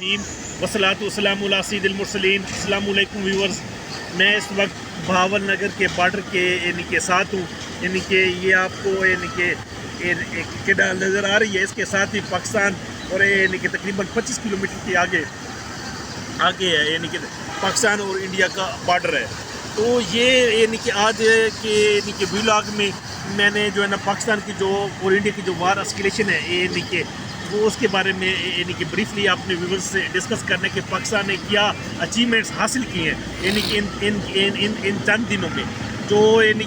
الرحیم وصلاۃ والسلام علی سید المرسلین۔ السلام علیکم ویورز، میں اس وقت بہاول نگر کے بارڈر کے ساتھ ہوں، کہ یہ آپ کو کنال نظر آ رہی ہے، اس کے ساتھ ہی پاکستان اور کہ تقریباً 25 کلومیٹر کے آگے ہے، کہ پاکستان اور انڈیا کا بارڈر ہے۔ تو یہ کہ آج کے ولاگ میں میں نے جو ہے نا پاکستان کی جو اور انڈیا کی جو وار اسکیلیشن ہے کہ وہ اس کے بارے میں کہ بریفلی اپنے ویورز سے ڈسکس کرنے کہ پاکستان نے کیا اچیومنٹس حاصل کی ہیں کہ ان چند دنوں میں، جو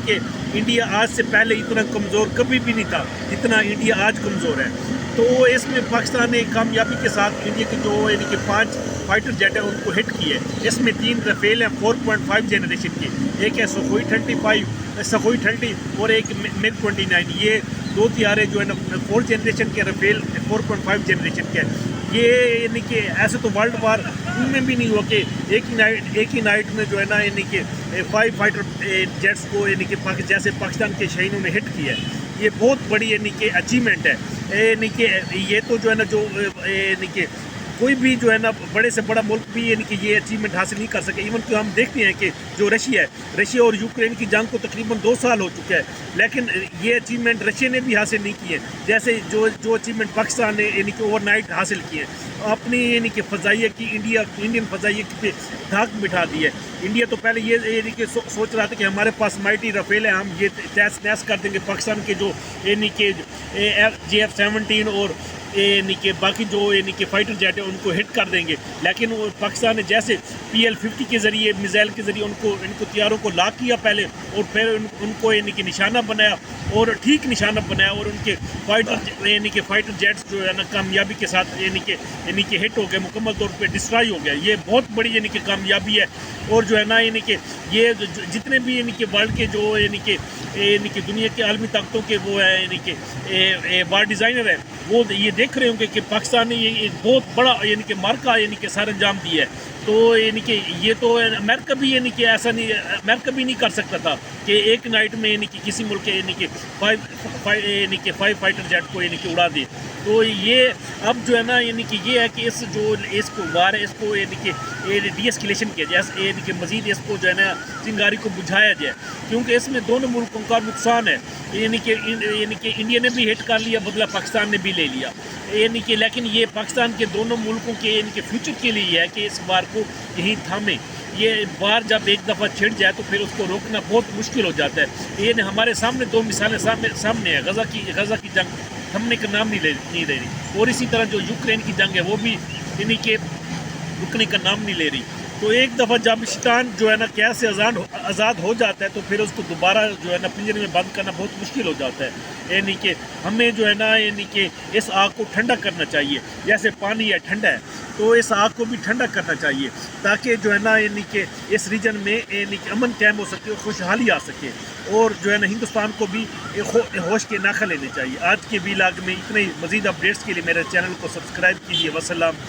کہ انڈیا آج سے پہلے اتنا کمزور کبھی بھی نہیں تھا جتنا انڈیا آج کمزور ہے۔ تو اس میں پاکستان نے کامیابی کے ساتھ انڈیا کے جو کہ 5 فائٹر جیٹ ہیں ان کو ہٹ کی ہے۔ اس میں 3 رفیل ہیں 4.5 جنریشن کے، ایک ہے سخوئی 30 اور ایک میگ 29۔ یہ 2 طیارے جو ہے نا 4 جنریشن کے رفیل 4.5 جنریشن کے ہیں۔ یہ کہ ایسے تو ورلڈ وار ان میں بھی نہیں ہوا کہ ایک ہی نائٹ میں جو ہے نا کہ 5 فائٹر جیٹس کو کہ جیسے پاکستان کے شہینوں نے ہٹ کیا ہے۔ یہ بہت بڑی کہ اچیومنٹ ہے، کہ یہ تو جو ہے نا جو کہ کوئی بھی جو ہے نا بڑے سے بڑا ملک بھی کہ یہ اچیومنٹ حاصل نہیں کر سکے۔ ایون کہ ہم دیکھتے ہیں کہ جو رشیا اور یوکرین کی جنگ کو تقریباً 2 سال ہو چکا ہے، لیکن یہ اچیومنٹ رشیا نے بھی حاصل نہیں کی ہے، جیسے جو اچیومنٹ پاکستان نے کہ اوور نائٹ حاصل کی ہے۔ اپنی کہ فضائیہ کی انڈین فضائیہ پہ دھاک بٹھا دی ہے۔ انڈیا تو پہلے یہ کہ سوچ رہا تھا کہ ہمارے پاس مائٹی رفیل ہے، ہم یہ تیس نیس کر دیں گے پاکستان کے جو کہ JF-17 اور کہ باقی جو کہ فائٹر جیٹ ہیں ان کو ہٹ کر دیں گے، لیکن وہ پاکستان نے جیسے PL-50 کے ذریعے میزائل کے ذریعے ان کو طیاروں کو لاک کیا پہلے، اور پھر ان کو کہ نشانہ بنایا اور ٹھیک نشانہ بنایا، اور ان کے فائٹر جیٹس جو ہے نا کامیابی کے ساتھ کہ ہٹ ہو گئے، مکمل طور پہ ڈسٹرائی ہو گیا۔ یہ بہت بڑی کہ کامیابی ہے۔ اور جو ہے نا کہ یہ جتنے بھی کہ ورلڈ کے جو کہ دنیا کے عالمی طاقتوں کے وہ ہے کہ وار ڈیزائنر ہے، وہ یہ دیکھ رہے ہوں گے کہ پاکستان نے یہ بہت بڑا کہ مارکا کہ سر انجام دیا ہے۔ تو کہ یہ تو امریکہ بھی کہ ایسا نہیں، امریکہ بھی نہیں کر سکتا تھا کہ ایک نائٹ میں کہ کسی ملک کے 5 فائٹر جیٹ کو کہ اڑا دے۔ تو یہ اب جو ہے نا کہ یہ ہے کہ اس کو وار ہے، اس کو کہ ڈی اسکیلیشن کیا جائے، کہ مزید اس کو جو ہے نا چنگاری کو بجھایا جائے، کیونکہ اس میں دونوں ملکوں کا نقصان ہے۔ کہ انڈیا نے بھی ہٹ کر لیا، بدلہ پاکستان نے بھی لے لیا، کہ لیکن یہ پاکستان کے دونوں ملکوں کے فیوچر کے لیے ہے کہ اس وار کو یہیں تھامیں۔ یہ وار جب ایک دفعہ چھڑ جائے تو پھر اس کو روکنا بہت مشکل ہو جاتا ہے۔ یہ ہمارے سامنے 2 مثالیں سامنے ہیں، غزہ کی جنگ تھمنے کا نام نہیں لے رہی، اور اسی طرح جو یوکرین کی جنگ ہے وہ بھی کہ رکنے کا نام نہیں لے رہی۔ تو ایک دفعہ جب شیطان جو ہے نا قید سے آزاد ہو جاتا ہے تو پھر اس کو دوبارہ جو ہے نا پنجرے میں بند کرنا بہت مشکل ہو جاتا ہے۔ کہ ہمیں جو ہے نا کہ اس آگ کو ٹھنڈا کرنا چاہیے، جیسے پانی ہے ٹھنڈا ہے، تو اس آگ کو بھی ٹھنڈا کرنا چاہیے، تاکہ جو ہے نا کہ اس ریجن میں امن قائم ہو سکے اور خوشحالی آ سکے، اور جو ہے نا ہندوستان کو بھی ہوش کے ناخے لینے چاہیے۔ آج کے ولاگ میں اتنے ہی، مزید اپڈیٹس کے لیے میرے چینل کو سبسکرائب کیجیے۔ وسلام۔